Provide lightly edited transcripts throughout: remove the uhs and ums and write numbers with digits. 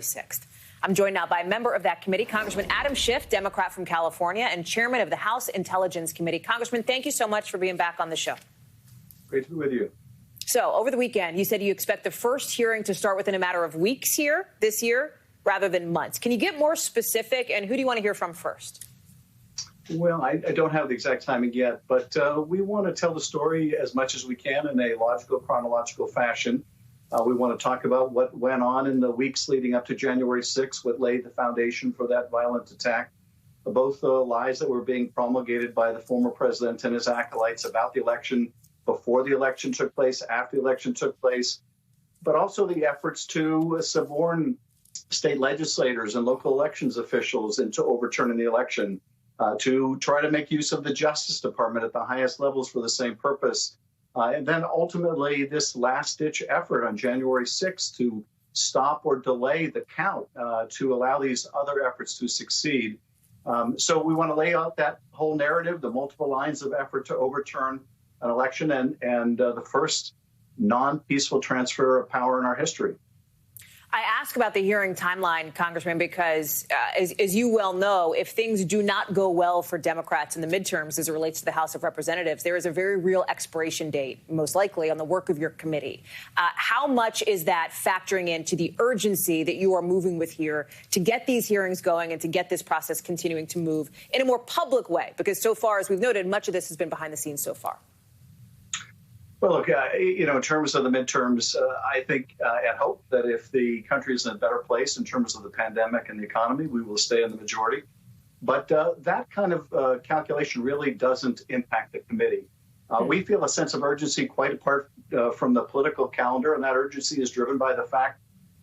6th. I'm joined now by a member of that committee, Congressman Adam Schiff, Democrat from California, and chairman of the House Intelligence Committee. Congressman, thank you so much for being back on the show. Great to be with you. So over the weekend, you said you expect the first hearing to start within a matter of weeks here this year rather than months. Can you get more specific, and who do you want to hear from first? Well, I don't have the exact timing yet, but we want to tell the story as much as we can in a logical, chronological fashion. We want to talk about what went on in the weeks leading up to January 6th, what laid the foundation for that violent attack, both the lies that were being promulgated by the former president and his acolytes about the election, before the election took place, after the election took place, but also the efforts to suborn state legislators and local elections officials into overturning the election, to try to make use of the Justice Department at the highest levels for the same purpose. And then ultimately this last-ditch effort on January 6th to stop or delay the count to allow these other efforts to succeed. So we want to lay out that whole narrative, the multiple lines of effort to overturn an election and the first non-peaceful transfer of power in our history. I ask about the hearing timeline, Congressman, because as you well know, if things do not go well for Democrats in the midterms as it relates to the House of Representatives, there is a very real expiration date, most likely, on the work of your committee. How much is that factoring into the urgency that you are moving with here to get these hearings going and to get this process continuing to move in a more public way? Because so far, as we've noted, much of this has been behind the scenes so far. Well, look, in terms of the midterms, I think and hope that if the country is in a better place in terms of the pandemic and the economy, we will stay in the majority. But that kind of calculation really doesn't impact the committee. We feel a sense of urgency quite apart from the political calendar, and that urgency is driven by the fact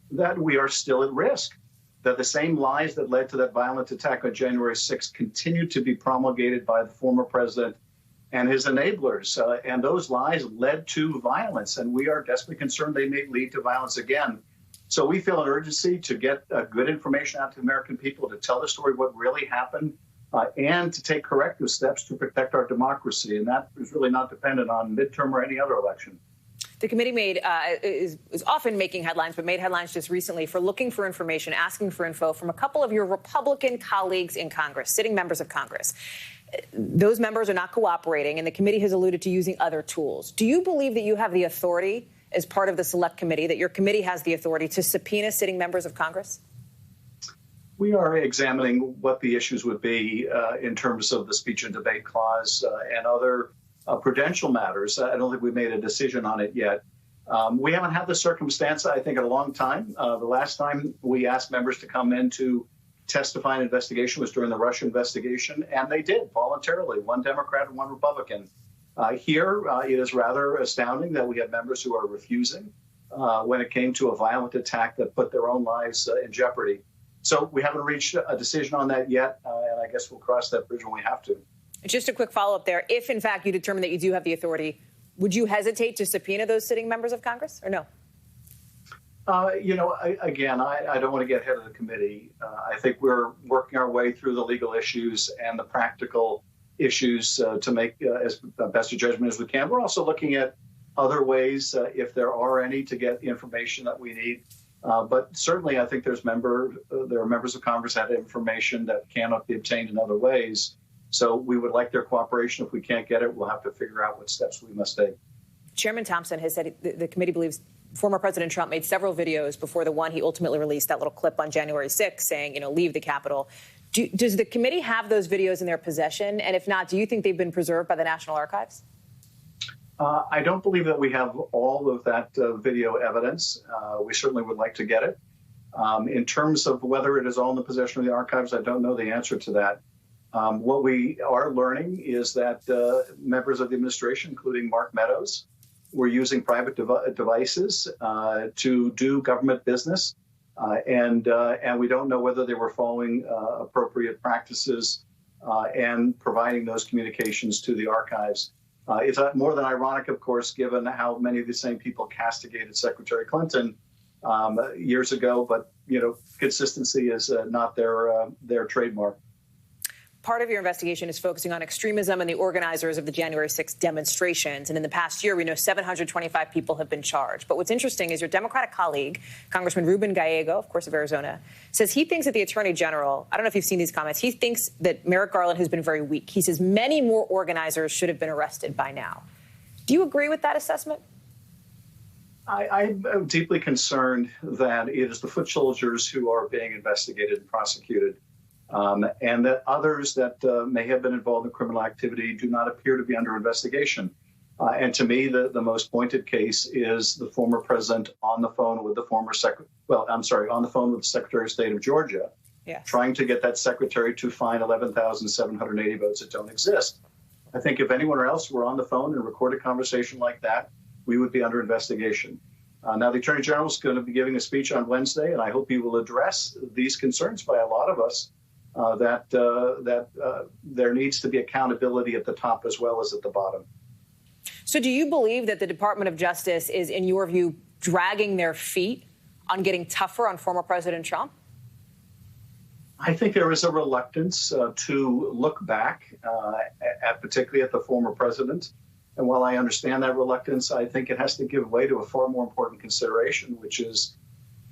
that we are still at risk, that the same lies that led to that violent attack on January 6th continue to be promulgated by the former president and his enablers. And those lies led to violence, and we are desperately concerned they may lead to violence again. So we feel an urgency to get good information out to the American people, to tell the story of what really happened, and to take corrective steps to protect our democracy. And that is really not dependent on midterm or any other election. The committee is often making headlines, but made headlines just recently for looking for information, asking for info from a couple of your Republican colleagues in Congress, sitting members of Congress. Those members are not cooperating, and the committee has alluded to using other tools. Do you believe that you have the authority, as part of the select committee, that your committee has the authority to subpoena sitting members of Congress? We are examining what the issues would be in terms of the speech and debate clause and other prudential matters. I don't think we've made a decision on it yet. We haven't had the circumstance, I think, in a long time. The last time we asked members to come in to testify in investigation was during the Russia investigation, and they did voluntarily, one Democrat and one Republican. Here, it is rather astounding that we have members who are refusing when it came to a violent attack that put their own lives in jeopardy. So we haven't reached a decision on that yet, and I guess we'll cross that bridge when we have to. Just a quick follow-up there. If, in fact, you determine that you do have the authority, would you hesitate to subpoena those sitting members of Congress, or no? Again, I don't want to get ahead of the committee. I think we're working our way through the legal issues and the practical issues to make as best a judgment as we can. We're also looking at other ways, if there are any, to get the information that we need. But certainly, I think there are members of Congress that have information that cannot be obtained in other ways. So we would like their cooperation. If we can't get it, we'll have to figure out what steps we must take. Chairman Thompson has said the committee believes former President Trump made several videos before the one he ultimately released, that little clip on January 6th saying, leave the Capitol. Does the committee have those videos in their possession? And if not, do you think they've been preserved by the National Archives? I don't believe that we have all of that video evidence. We certainly would like to get it. In terms of whether it is all in the possession of the archives, I don't know the answer to that. What we are learning is that members of the administration, including Mark Meadows, were using private devices to do government business, and we don't know whether they were following appropriate practices and providing those communications to the archives. It's more than ironic, of course, given how many of the same people castigated Secretary Clinton years ago. But consistency is not their trademark. part of your investigation is focusing on extremism and the organizers of the January 6th demonstrations. And in the past year, we know 725 people have been charged. But what's interesting is your Democratic colleague, Congressman Ruben Gallego, of course, of Arizona, says he thinks that the Attorney General, I don't know if you've seen these comments, he thinks that Merrick Garland has been very weak. He says many more organizers should have been arrested by now. Do you agree with that assessment? I'm deeply concerned that it is the foot soldiers who are being investigated and prosecuted, and that others that may have been involved in criminal activity do not appear to be under investigation. And to me, the most pointed case is the former president on the phone with the on the phone with the Secretary of State of Georgia, yes, trying to get that secretary to find 11,780 votes that don't exist. I think if anyone else were on the phone and recorded a conversation like that, we would be under investigation. Now, the Attorney General is going to be giving a speech on Wednesday, and I hope he will address these concerns by a lot of us that there needs to be accountability at the top as well as at the bottom. So do you believe that the Department of Justice is, in your view, dragging their feet on getting tougher on former President Trump? I think there is a reluctance to look back, particularly at the former president. And while I understand that reluctance, I think it has to give way to a far more important consideration, which is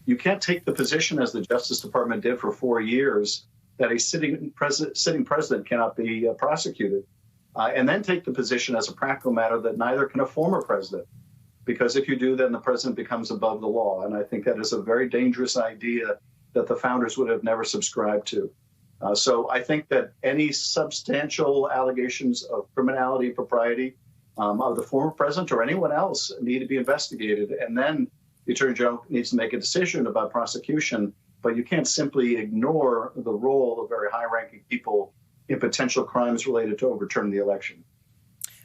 you can't take the position, as the Justice Department did for 4 years, that a sitting president cannot be prosecuted, and then take the position as a practical matter that neither can a former president. Because if you do, then the president becomes above the law. And I think that is a very dangerous idea that the founders would have never subscribed to. So I think that any substantial allegations of criminality, propriety, of the former president or anyone else need to be investigated. And then the Attorney General needs to make a decision about prosecution. But you can't simply ignore the role of very high-ranking people in potential crimes related to overturning the election.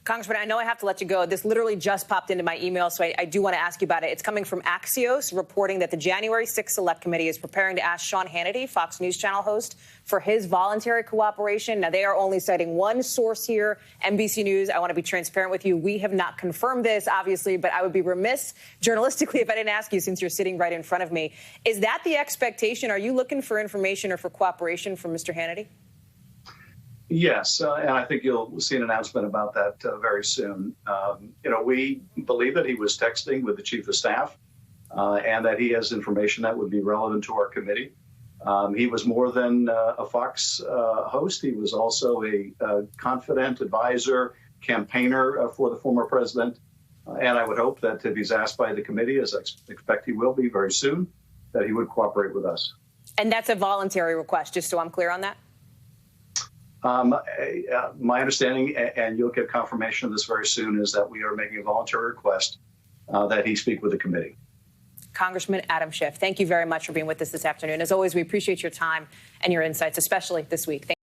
Congressman, I know I have to let you go. This literally just popped into my email, so I do want to ask you about it. It's coming from Axios, reporting that the January 6th Select Committee is preparing to ask Sean Hannity, Fox News Channel host, for his voluntary cooperation. Now, they are only citing one source here, NBC News. I want to be transparent with you. We have not confirmed this, obviously, but I would be remiss journalistically if I didn't ask you, since you're sitting right in front of me. Is that the expectation? Are you looking for information or for cooperation from Mr. Hannity? Yes, and I think you'll see an announcement about that very soon. We believe that he was texting with the chief of staff and that he has information that would be relevant to our committee. He was more than a Fox host. He was also a confident advisor, campaigner for the former president. And I would hope that if he's asked by the committee, as I expect he will be very soon, that he would cooperate with us. And that's a voluntary request, just so I'm clear on that? My understanding, and you'll get confirmation of this very soon, is that we are making a voluntary request that he speak with the committee. Congressman Adam Schiff, thank you very much for being with us this afternoon. As always, we appreciate your time and your insights, especially this week.